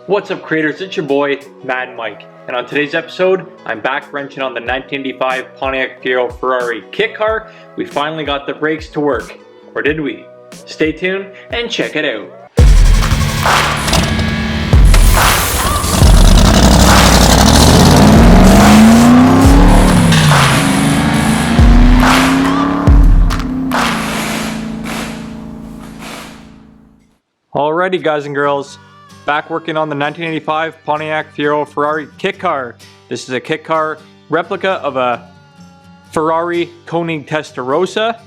What's up, creators? It's your boy Mad Mike, and on today's episode I'm back wrenching on the 1985 Pontiac Fiero Ferrari Kitcar. We finally got the brakes to work, or did we? Stay tuned and check it out. Alrighty, guys and girls, back working on the 1985 Pontiac Fiero Ferrari Kitcar. This is a Kitcar replica of a Ferrari Koenig Testarossa.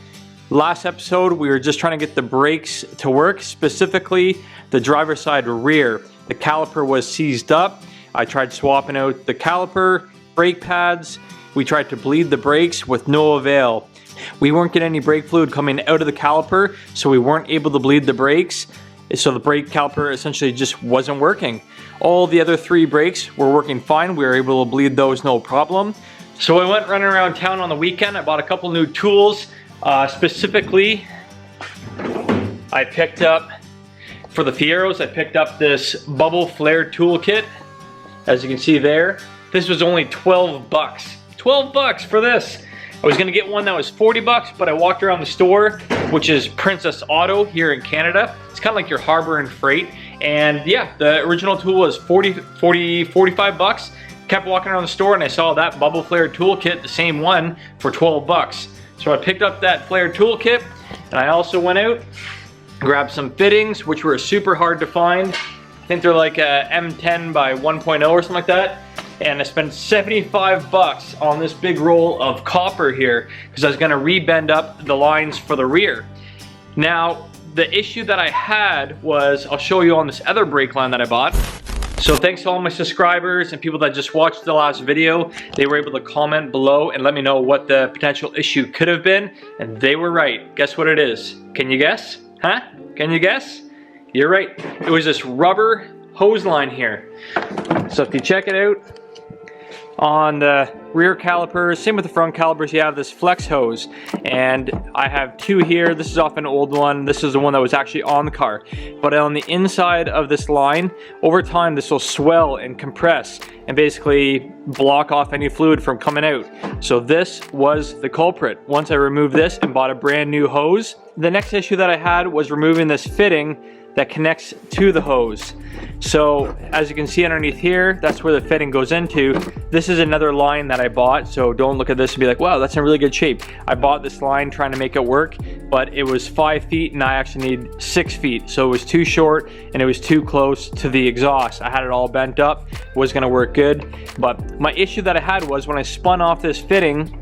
Last episode we were just trying to get the brakes to work, specifically the driver's side rear. The caliper was seized up. I tried swapping out the caliper, brake pads. We tried to bleed the brakes with no avail. We weren't getting any brake fluid coming out of the caliper, so we weren't able to bleed the brakes. So the brake caliper essentially just wasn't working. All the other three brakes were working fine. We were able to bleed those no problem. So I went running around town on the weekend. I bought a couple new tools. Specifically, I picked up, for the Fieros, I picked up this bubble flare toolkit. As you can see there, this was only 12 bucks. 12 bucks for this. I was gonna get one that was 40 bucks, but I walked around the store, which is Princess Auto here in Canada. It's kind of like your Harbor and Freight. And yeah, the original tool was 45 bucks. Kept walking around the store and I saw that bubble flare toolkit, the same one, for 12 bucks. So I picked up that flare toolkit, and I also went out, grabbed some fittings, which were super hard to find. I think they're like a M10 by 1.0 or something like that. And I spent 75 bucks on this big roll of copper here because I was gonna rebend up the lines for the rear. Now, the issue that I had was, I'll show you on this other brake line that I bought. So thanks to all my subscribers and people that just watched the last video. They were able to comment below and let me know what the potential issue could have been, and they were right. Guess what it is? Can you guess? Huh? Can you guess? You're right. It was this rubber hose line here. So if you check it out, on the rear calipers, same with the front calipers, you have this flex hose, and I have two here. This is off an old one. This is the one that was actually on the car. But on the inside of this line, over time this will swell and compress and basically block off any fluid from coming out. So this was the culprit. Once I removed this and bought a brand new hose, the next issue that I had was removing this fitting that connects to the hose. So as you can see underneath here, that's where the fitting goes into. This is another line that I bought, so don't look at this and be like, wow, that's in really good shape. I bought this line trying to make it work, but it was 5 feet and I actually need 6 feet. So it was too short and it was too close to the exhaust. I had it all bent up, was gonna work good. But my issue that I had was when I spun off this fitting,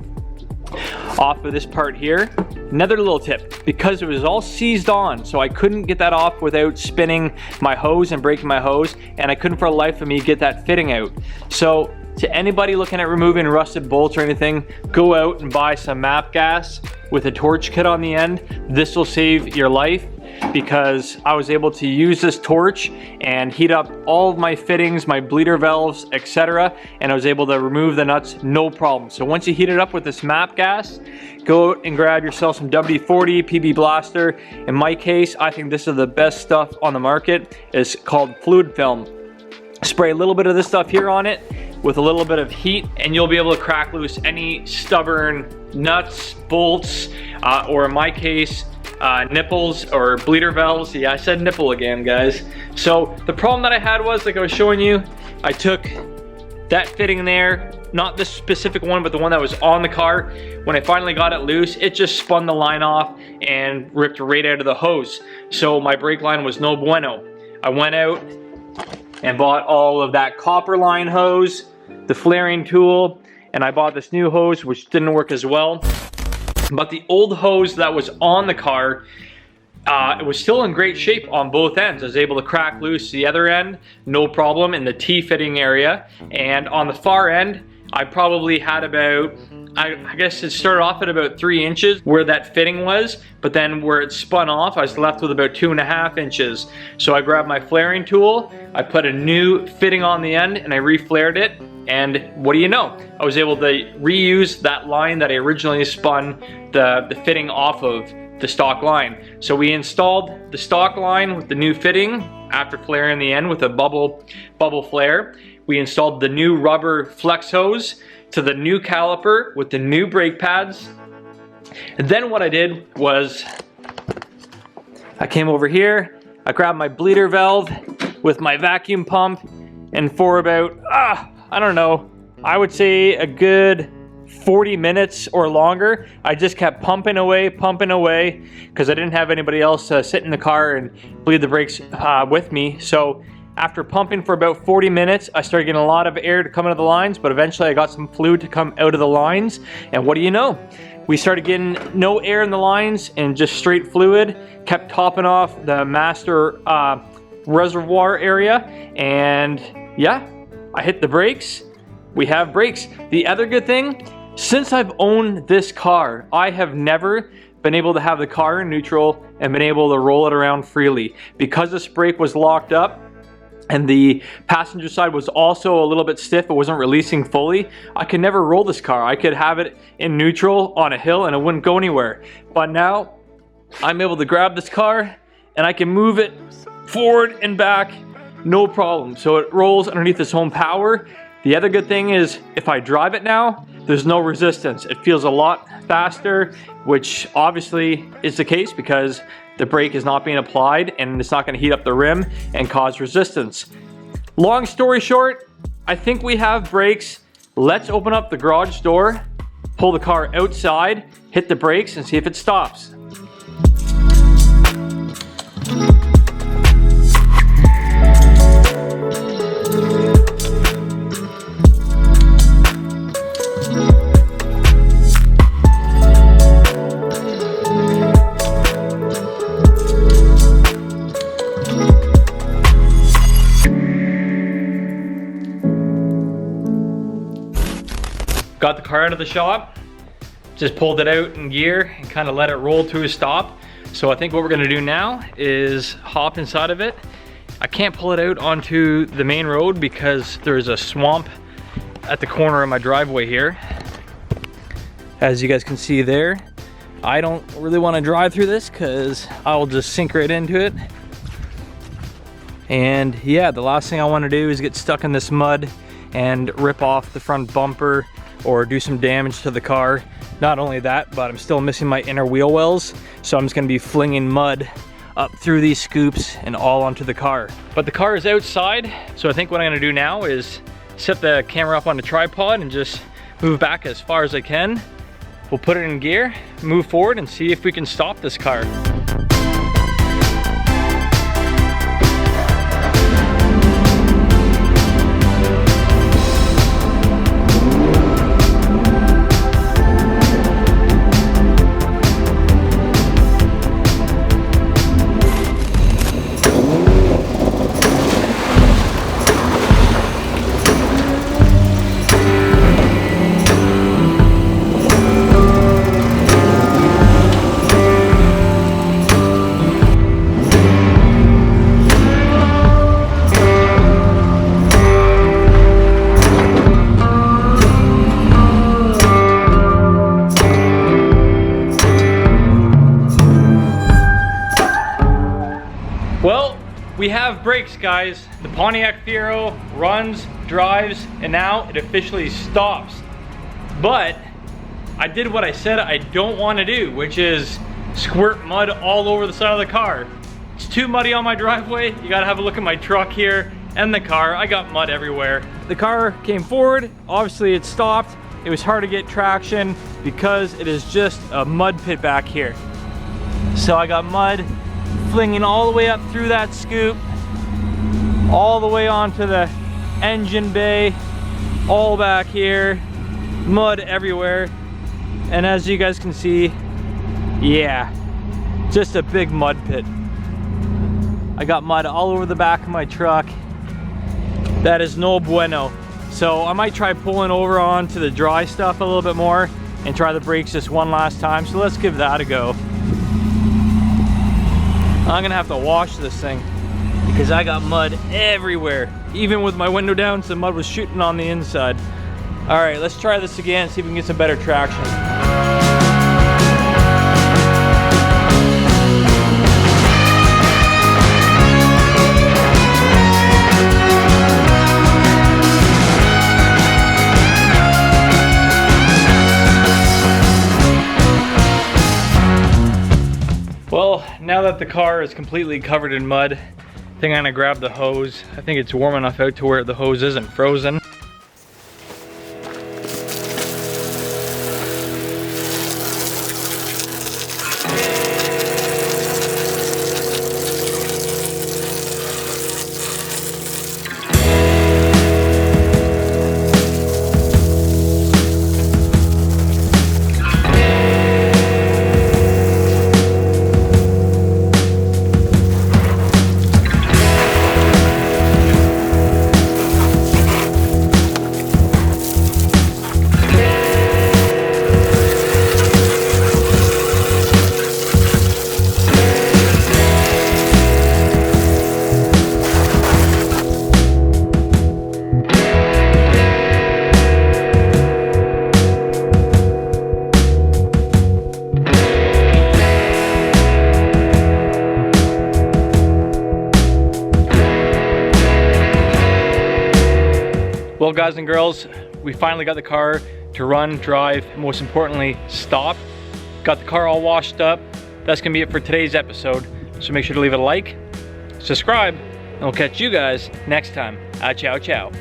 off of this part here, another little tip, because it was all seized on, so I couldn't get that off without spinning my hose and breaking my hose, and I couldn't for the life of me get that fitting out. So to anybody looking at removing rusted bolts or anything, go out and buy some MAP gas with a torch kit on the end. This will save your life, because I was able to use this torch and heat up all of my fittings, my bleeder valves, etc., and I was able to remove the nuts no problem. So once you heat it up with this MAP gas, go out and grab yourself some WD-40 PB Blaster. In my case, I think this is the best stuff on the market. It's called fluid film. Spray a little bit of this stuff here on it with a little bit of heat, and you'll be able to crack loose any stubborn nuts, bolts, or in my case, nipples or bleeder valves. Yeah, I said nipple again, guys. So the problem that I had was, like I was showing you, I took that fitting there, not this specific one, but the one that was on the car. When I finally got it loose, it just spun the line off and ripped right out of the hose. So my brake line was no bueno. I went out and bought all of that copper line hose, the flaring tool, and I bought this new hose, which didn't work as well. But the old hose that was on the car, it was still in great shape on both ends. I was able to crack loose the other end, no problem, in the T-fitting area. And on the far end, I probably had about, I guess it started off at about 3 inches where that fitting was, but then where it spun off, I was left with about 2.5 inches. So I grabbed my flaring tool, I put a new fitting on the end, and I reflared it. And what do you know? I was able to reuse that line that I originally spun the fitting off of the stock line. So we installed the stock line with the new fitting after flaring the end with a bubble flare. We installed the new rubber flex hose to the new caliper with the new brake pads. And then what I did was I came over here, I grabbed my bleeder valve with my vacuum pump, and for about, I don't know, I would say a good 40 minutes or longer, I just kept pumping away, because I didn't have anybody else sit in the car and bleed the brakes with me. So after pumping for about 40 minutes, I started getting a lot of air to come out of the lines, but eventually I got some fluid to come out of the lines. And what do you know? We started getting no air in the lines and just straight fluid, kept topping off the master reservoir area, and yeah, I hit the brakes. We have brakes. The other good thing, since I've owned this car, I have never been able to have the car in neutral and been able to roll it around freely. Because this brake was locked up and the passenger side was also a little bit stiff, it wasn't releasing fully, I could never roll this car. I could have it in neutral on a hill and it wouldn't go anywhere. But now I'm able to grab this car and I can move it forward and back, no problem. So it rolls underneath its own power. The other good thing is if I drive it now, there's no resistance. It feels a lot faster, which obviously is the case because the brake is not being applied and it's not going to heat up the rim and cause resistance. Long story short, I think we have brakes. Let's open up the garage door, pull the car outside, hit the brakes, and see if it stops. Got the car out of the shop, just pulled it out in gear and kind of let it roll to a stop. So I think what we're gonna do now is hop inside of it. I can't pull it out onto the main road because there's a swamp at the corner of my driveway here. As you guys can see there, I don't really want to drive through this because I'll just sink right into it. And yeah, the last thing I want to do is get stuck in this mud and rip off the front bumper or do some damage to the car. Not only that, but I'm still missing my inner wheel wells, so I'm just gonna be flinging mud up through these scoops and all onto the car. But the car is outside, so I think what I'm gonna do now is set the camera up on the tripod and just move back as far as I can. We'll put it in gear, move forward, and see if we can stop this car. Well, we have brakes, guys. The Pontiac Fiero runs, drives, and now it officially stops. But I did what I said I don't want to do, which is squirt mud all over the side of the car. It's too muddy on my driveway. You gotta have a look at my truck here and the car. I got mud everywhere. The car came forward. Obviously it stopped. It was hard to get traction because it is just a mud pit back here. So I got mud flinging all the way up through that scoop, all the way onto the engine bay, all back here, mud everywhere. And as you guys can see, yeah, just a big mud pit. I got mud all over the back of my truck. That is no bueno. So I might try pulling over onto the dry stuff a little bit more and try the brakes just one last time. So let's give that a go. I'm gonna have to wash this thing because I got mud everywhere. Even with my window down, some mud was shooting on the inside. All right, let's try this again, see if we can get some better traction. that the car is completely covered in mud, I think I'm gonna grab the hose. I think it's warm enough out to where the hose isn't frozen. Well, guys and girls, we finally got the car to run, drive, and most importantly, stop. Got the car all washed up. That's gonna be it for today's episode. So make sure to leave it a like, subscribe, and we'll catch you guys next time. Ciao, ciao.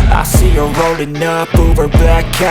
I see her rolling up, Uber black cat.